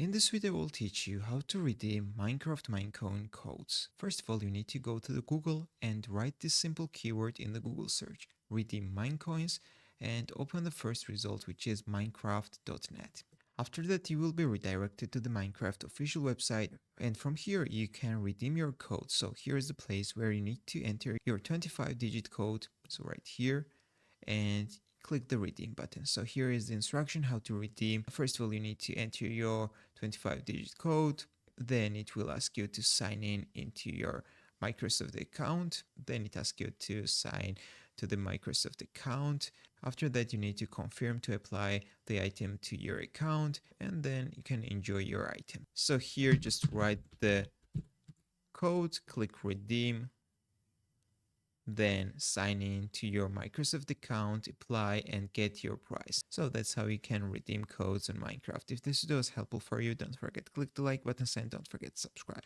In this video, I will teach you how to redeem Minecraft Minecoin codes. First of all, you need to go to the Google and write this simple keyword in the Google search, redeem Minecoins, and open the first result, which is minecraft.net. After that, you will be redirected to the Minecraft official website, and from here you can redeem your code. So here is the place where you need to enter your 25-digit code, so right here, and click the redeem button. So here is the instruction how to redeem. First of all, you need to enter your 25-digit code. Then it will ask you to sign in into your Microsoft account. Then it asks you to sign to the Microsoft account. After that, you need to confirm to apply the item to your account, and then you can enjoy your item. So here, just write the code, click redeem, then sign in to your Microsoft account, apply, and get your prize. So that's how you can redeem codes on Minecraft. If this video was helpful for you, don't forget to click the like button and don't forget to subscribe.